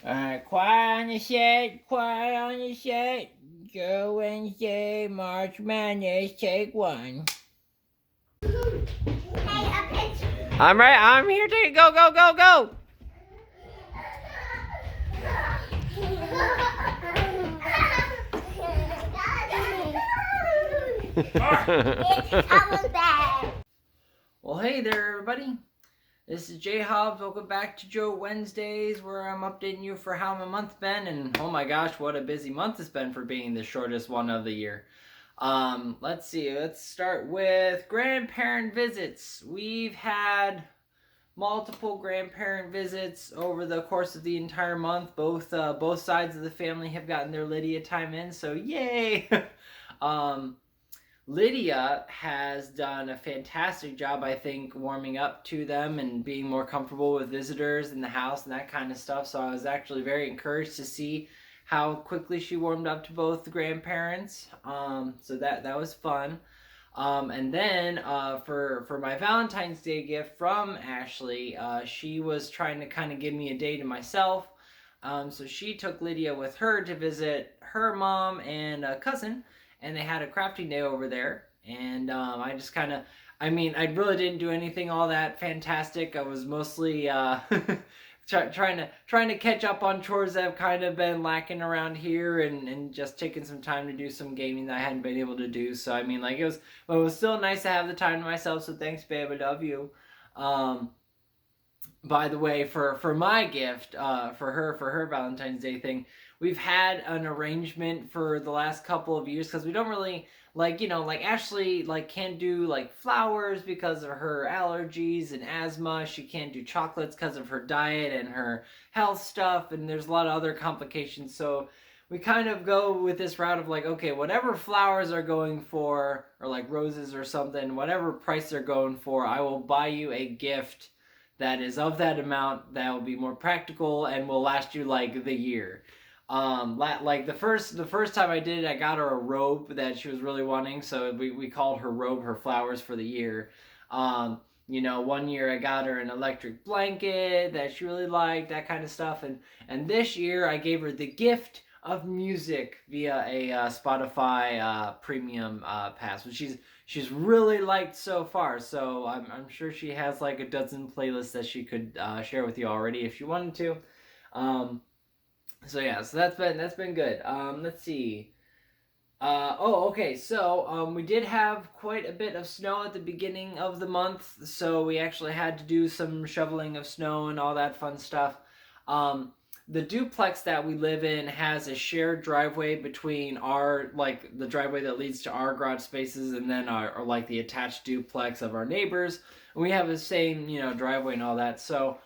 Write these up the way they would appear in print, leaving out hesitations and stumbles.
Alright, quiet on the set, quiet on the set. Joe Wednesday, March Madness, take one. I'm right, I'm here to go, go, go, go! It's coming back. Well, hey there, everybody. This is JHaubz. Welcome back to Joe Wednesdays, where I'm updating you for how my month's been. And oh my gosh, what a busy month it's been for being the shortest one of the year. Let's see. Let's start with grandparent visits. We've had multiple grandparent visits over the course of the entire month. Both sides of the family have gotten their Lydia time in, so yay! Lydia has done a fantastic job, I think, warming up to them and being more comfortable with visitors in the house and that kind of stuff. So I was actually very encouraged to see how quickly she warmed up to both the grandparents. So that was fun. And then for my Valentine's Day gift from Ashley, she was trying to kind of give me a day to myself. So she took Lydia with her to visit her mom and a cousin, and they had a crafting day over there. And I just kind of, I really didn't do anything all that fantastic. I was mostly trying to catch up on chores that have kind of been lacking around here, and just taking some time to do some gaming that I hadn't been able to do. So it was still nice to have the time to myself. So thanks, babe. I love you. By the way, for my gift, for her Valentine's Day thing, we've had an arrangement for the last couple of years, because we don't really like Ashley can't do flowers because of her allergies and asthma. She can't do chocolates because of her diet and her health stuff, and there's a lot of other complications. So we kind of go with this route of okay, whatever flowers are going for, or roses or something, whatever price they're going for, I will buy you a gift that is of that amount, that will be more practical and will last you the year. The first time I did it, I got her a robe that she was really wanting, so we called her robe her flowers for the year. One year I got her an electric blanket that she really liked, that kind of stuff, and this year I gave her the gift of music via a Spotify premium pass, which she's really liked so far. So I'm sure she has a dozen playlists that she could share with you already if she wanted to. So yeah, so that's been good. Let's see. Okay. So we did have quite a bit of snow at the beginning of the month, so we actually had to do some shoveling of snow and all that fun stuff. The duplex that we live in has a shared driveway between our the driveway that leads to our garage spaces, and then our the attached duplex of our neighbors. And we have the same driveway and all that. So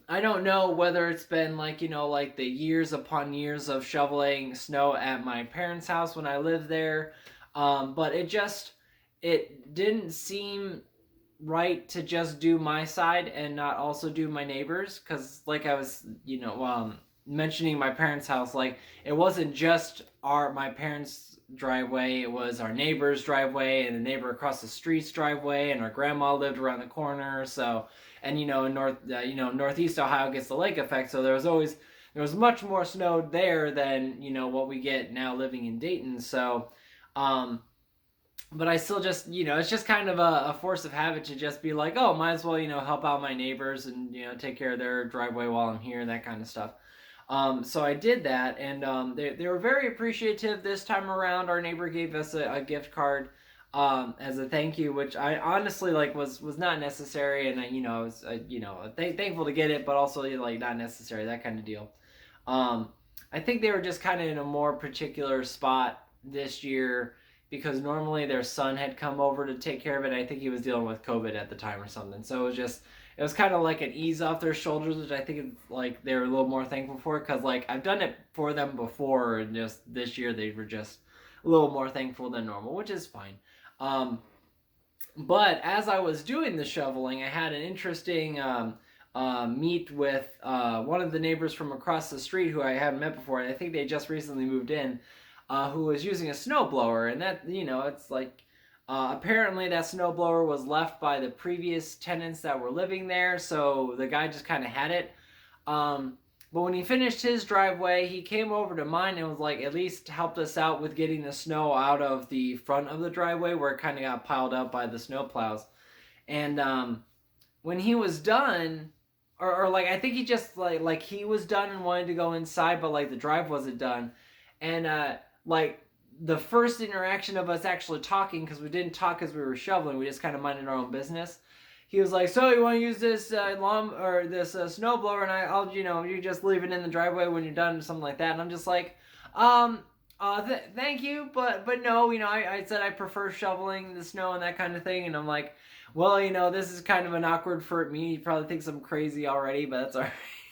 I don't know whether it's been the years upon years of shoveling snow at my parents' house when I lived there, but it didn't seem right to just do my side and not also do my neighbors, because I was mentioning my parents' house, it wasn't just my parents' driveway, it was our neighbor's driveway and the neighbor across the street's driveway, and our grandma lived around the corner. So, and in northeast Ohio gets the lake effect, so there was much more snow there than what we get now living in Dayton. So but I still just, it's just kind of a force of habit to just be oh, might as well, help out my neighbors and, take care of their driveway while I'm here, that kind of stuff. So I did that, and they were very appreciative this time around. Our neighbor gave us a gift card as a thank you, which I honestly was not necessary, and I was thankful to get it, but also not necessary, that kind of deal. I think they were just kind of in a more particular spot this year, because normally their son had come over to take care of it. I think he was dealing with COVID at the time or something. So it was kind of an ease off their shoulders, which I think they were a little more thankful for, because I've done it for them before, and just this year they were just a little more thankful than normal, which is fine. But as I was doing the shoveling, I had an interesting meet with one of the neighbors from across the street who I hadn't met before, and I think they just recently moved in. Who was using a snowblower, and that, it's apparently that snowblower was left by the previous tenants that were living there, so the guy just kind of had it. But when he finished his driveway, he came over to mine and was like, at least helped us out with getting the snow out of the front of the driveway where it kind of got piled up by the snow plows. And when he was done, or like I think he just like he was done and wanted to go inside, but like the drive wasn't done, and like the first interaction of us actually talking, because we didn't talk as we were shoveling, we just kind of minded our own business. He was like, "So you want to use this lawn or this snow blower, and I'll you just leave it in the driveway when you're done," or something like that. And I'm just like, thank you, but no, I said I prefer shoveling the snow and that kind of thing, and I'm like, well, this is kind of an awkward for me. He probably thinks I'm crazy already, but that's all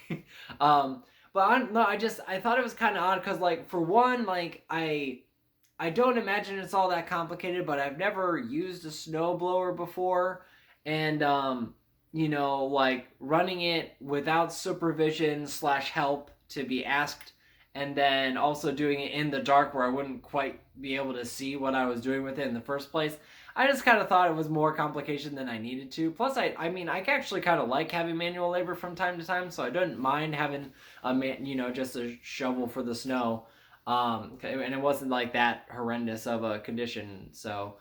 right. No, I thought it was kind of odd because, like, for one, like, I don't imagine it's all that complicated, but I've never used a snowblower before, and like running it without supervision / help to be asked, and then also doing it in the dark where I wouldn't quite be able to see what I was doing with it in the first place. I just kind of thought it was more complication than I needed to. Plus, I actually kind of like having manual labor from time to time, so I don't mind having just a shovel for the snow. And it wasn't like that horrendous of a condition. So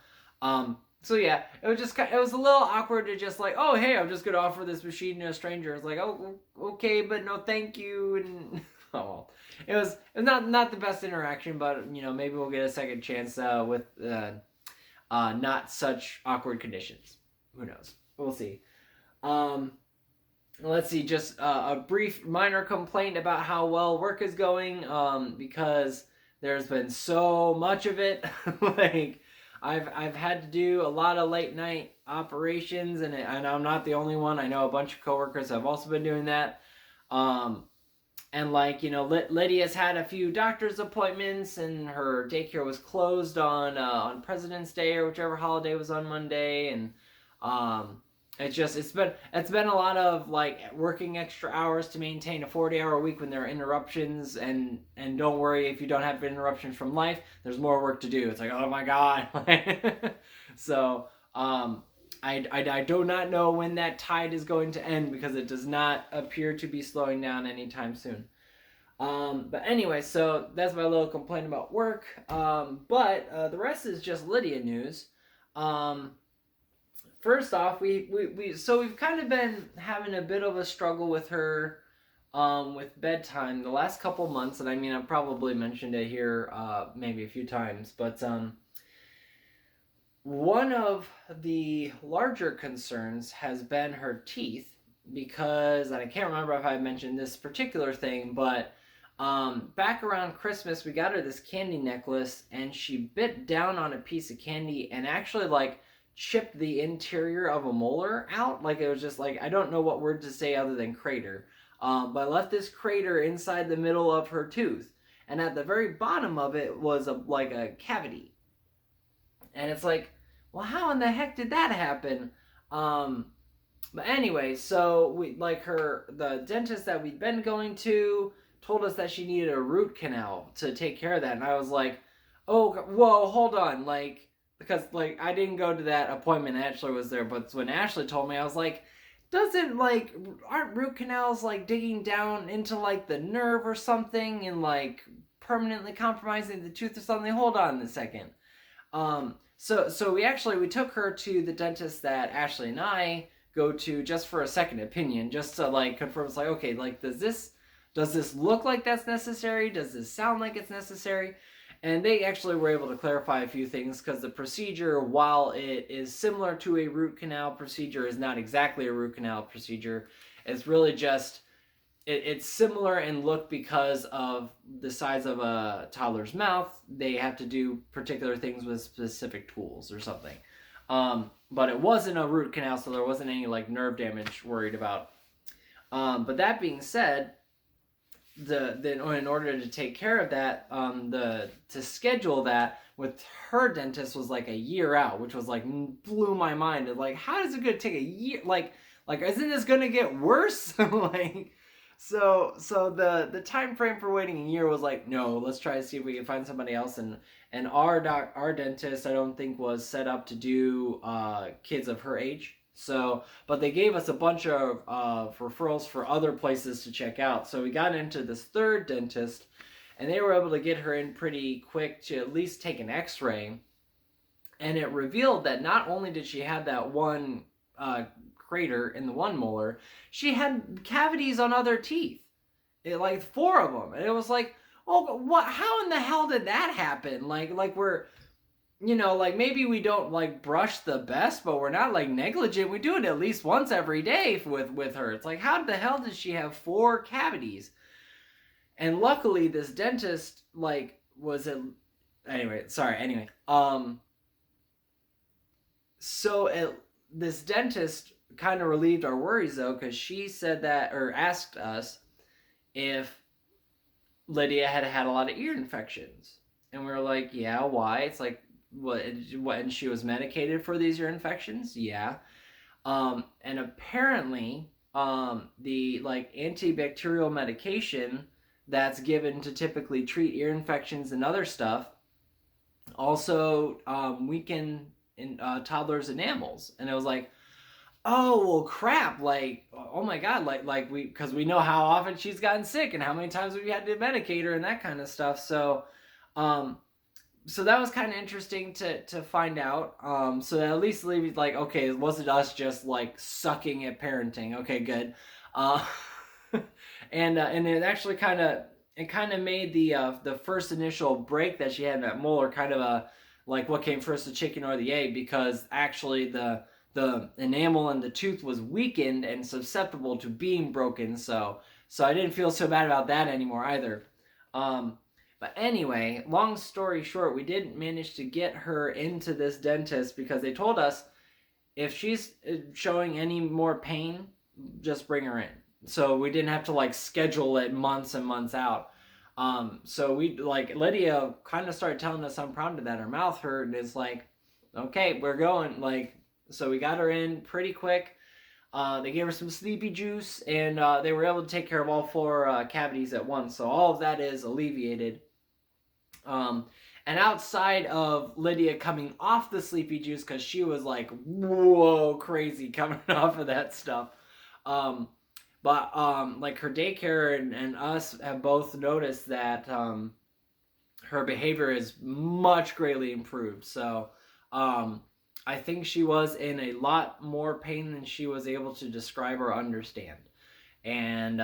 yeah, it was a little awkward to just like, oh hey, I'm just gonna offer this machine to a stranger. It's like, oh okay, but no thank you, and oh well. It was not the best interaction, but maybe we'll get a second chance with not such awkward conditions. Who knows? We'll see. Let's see. Just a brief minor complaint about how well work is going. Because there's been so much of it. Like I've had to do a lot of late night operations, and I'm not the only one. I know a bunch of coworkers have also been doing that. And like, Lydia's had a few doctor's appointments, and her daycare was closed on President's Day or whichever holiday was on Monday, and it's been a lot of like working extra hours to maintain a 40-hour week when there are interruptions, and don't worry if you don't have interruptions from life, there's more work to do. It's like, oh my god. So I do not know when that tide is going to end, because it does not appear to be slowing down anytime soon. But anyway, so that's my little complaint about work. But the rest is just Lydia news. First off, we've kind of been having a bit of a struggle with her with bedtime the last couple months, and I've probably mentioned it here maybe a few times, but one of the larger concerns has been her teeth, because, and I can't remember if I mentioned this particular thing, but back around Christmas we got her this candy necklace, and she bit down on a piece of candy and actually like chipped the interior of a molar out. Like it was just like, I don't know what word to say other than crater, but left this crater inside the middle of her tooth, and at the very bottom of it was like a cavity. And it's like, well, how in the heck did that happen? But anyway, so the dentist that we'd been going to told us that she needed a root canal to take care of that. And I was like, oh, whoa, hold on. Like, because like I didn't go to that appointment. Ashley was there, but when Ashley told me, I was like, aren't root canals like digging down into like the nerve or something and like permanently compromising the tooth or something? Hold on a second. So we took her to the dentist that Ashley and I go to just for a second opinion, just to like confirm. It's like, okay, like does this look like that's necessary? Does this sound like it's necessary? And they actually were able to clarify a few things, because the procedure, while it is similar to a root canal procedure, is not exactly a root canal procedure. It's really just it's similar in look because of the size of a toddler's mouth. They have to do particular things with specific tools or something. But it wasn't a root canal, so there wasn't any like nerve damage worried about. But that being said, in order to take care of that, to schedule that with her dentist was like a year out, which was like blew my mind. Like, how is it gonna take a year? Like isn't this gonna get worse? Like. So the time frame for waiting a year was like, no, let's try to see if we can find somebody else. And our dentist, I don't think, was set up to do kids of her age. So, but they gave us a bunch of referrals for other places to check out. So we got into this third dentist, and they were able to get her in pretty quick to at least take an X-ray, and it revealed that not only did she have that one crater in the one molar, she had cavities on other teeth, like 4 of them, and it was like, oh, what? How in the hell did that happen? Like we're, like maybe we don't like brush the best, but we're not like negligent. We do it at least once every day with her. It's like, how the hell did she have 4 cavities? And luckily, this dentist like was a anyway. Sorry. Anyway, so this dentist kind of relieved our worries though, because she said that, or asked us if Lydia had had a lot of ear infections, and we were like, yeah, why? It's like, what? And she was medicated for these ear infections, yeah. And apparently, the like antibacterial medication that's given to typically treat ear infections and other stuff also weaken in toddlers' enamels. And it was like, oh well, crap! Like, oh my god! Like we, because we know how often she's gotten sick and how many times we had to medicate her and that kind of stuff. So, so that was kind of interesting to find out. So that at least leave like, okay, it wasn't us just like sucking at parenting. Okay, good. Uh, and it actually kind of made the first initial break that she had in that molar kind of a like what came first, the chicken or the egg, because actually the enamel in the tooth was weakened and susceptible to being broken. So I didn't feel so bad about that anymore either. But anyway, long story short, we didn't manage to get her into this dentist because they told us if she's showing any more pain, just bring her in. So we didn't have to like schedule it months and months out. So we like Lydia kind of started telling us unprompted that her mouth hurt, and it's like, okay, we're going. Like, so we got her in pretty quick. They gave her some sleepy juice, and they were able to take care of all 4 cavities at once. So all of that is alleviated. And outside of Lydia coming off the sleepy juice, because she was like, whoa, crazy coming off of that stuff. But like her daycare and us have both noticed that her behavior is much greatly improved. So I think she was in a lot more pain than she was able to describe or understand. And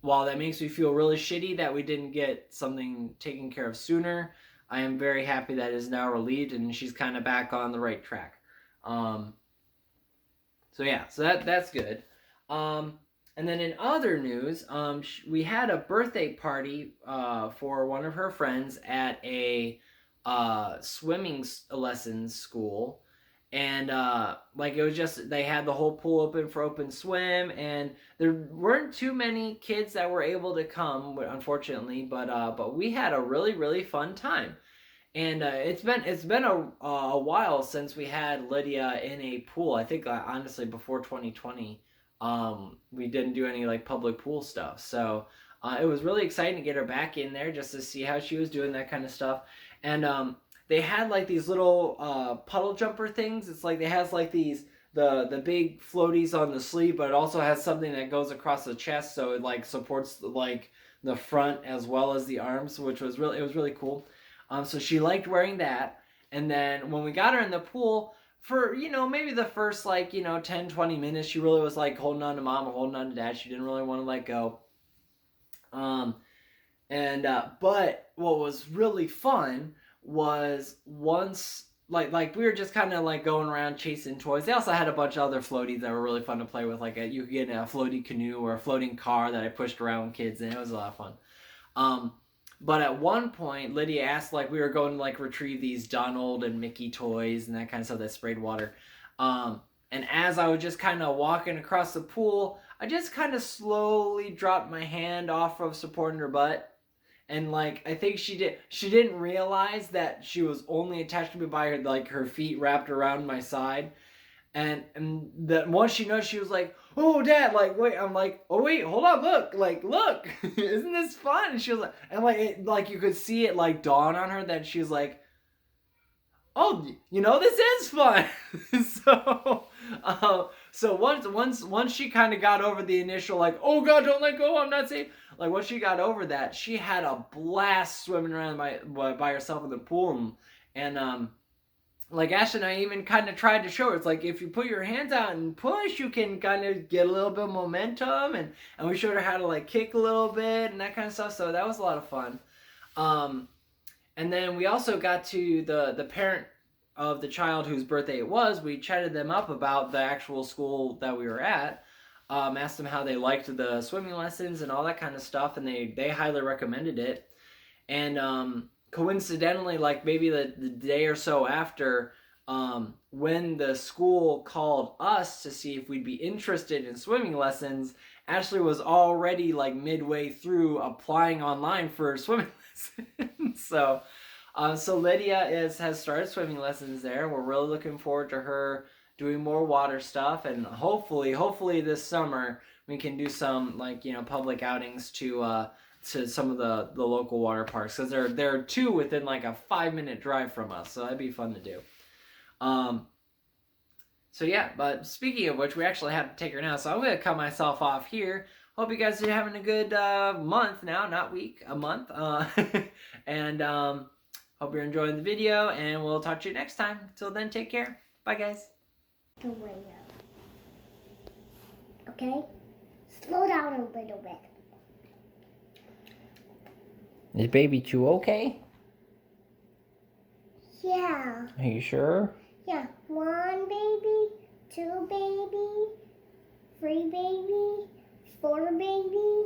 while that makes me feel really shitty that we didn't get something taken care of sooner, I am very happy that it is now relieved and she's kind of back on the right track. So yeah, so that's good. And then in other news, we had a birthday party for one of her friends at a swimming lessons school. And like it was just, they had the whole pool open for open swim, and there weren't too many kids that were able to come, unfortunately, but we had a really fun time. And it's been a while since we had Lydia in a pool. I think honestly before 2020, we didn't do any like public pool stuff. So it was really exciting to get her back in there just to see how she was doing, that kind of stuff. And they had like these little puddle jumper things. It's like they has like these the big floaties on the sleeve, but it also has something that goes across the chest, so it like supports like the front as well as the arms, which was really cool. So she liked wearing that. And then when we got her in the pool, for maybe the first 10-20 minutes, she really was like holding on to mom or holding on to dad. She didn't really want to let go. But what was really fun was once like we were just kind of like going around chasing toys. They also had a bunch of other floaties that were really fun to play with, like you could get a floaty canoe or a floating car that I pushed around with kids, and it was a lot of fun. But at one point, Lydia asked, like, we were going to like retrieve these Donald and Mickey toys and that kind of stuff that sprayed water. And as I was just kind of walking across the pool, I just kind of slowly dropped my hand off of supporting her butt. And like I think she didn't realize that she was only attached to me by her feet wrapped around my side. And that once she knows, she was like, "Oh, Dad!" Like, wait, I'm like, "Oh, wait, hold on, look, isn't this fun?" And she was like, and like you could see it like dawn on her that she was like, "Oh, this is fun." So once she kind of got over the initial like, oh god, don't let go, I'm not safe. Like once she got over that, she had a blast swimming around by herself in the pool, and like Ashley and I even kind of tried to show her. It's like if you put your hands out and push, you can kind of get a little bit of momentum, and we showed her how to like kick a little bit and that kind of stuff. So that was a lot of fun. And then we also got to the parent of the child whose birthday it was. We chatted them up about the actual school that we were at. Asked them how they liked the swimming lessons and all that kind of stuff, and they highly recommended it. And coincidentally, like maybe the day or so after, when the school called us to see if we'd be interested in swimming lessons, Ashley was already like midway through applying online for swimming lessons. So Lydia has started swimming lessons there. We're really looking forward to her doing more water stuff, and hopefully this summer we can do some like public outings to some of the local water parks, because there are two within like a 5-minute drive from us, so that'd be fun to do. So yeah, but speaking of which, we actually have to take her now, so I'm gonna cut myself off here. Hope you guys are having a good month now, not week, a month. And hope you're enjoying the video, and we'll talk to you next time. Till then, take care. Bye, guys. The window. Okay? Slow down a little bit. Is baby Chew okay? Yeah. Are you sure? Yeah. 1 baby, 2 baby, 3 baby, 4 baby,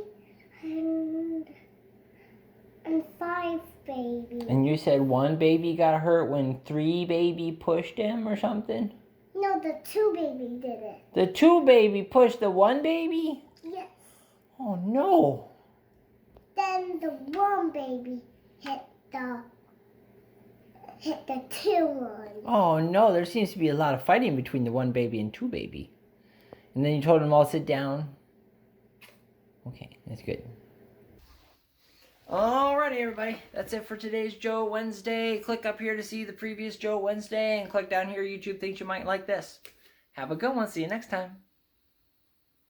and 5 baby. And you said 1 baby got hurt when 3 baby pushed him or something? No, the 2 baby did it. The 2 baby pushed the 1 baby? Yes. Oh no. Then the 1 baby hit the 2 one. Oh no, there seems to be a lot of fighting between the 1 baby and 2 baby. And then you told them all to sit down. Okay, that's good. Alrighty, everybody. That's it for today's Joe Wednesday. Click up here to see the previous Joe Wednesday, and click down here, YouTube thinks you might like this. Have a good one. See you next time.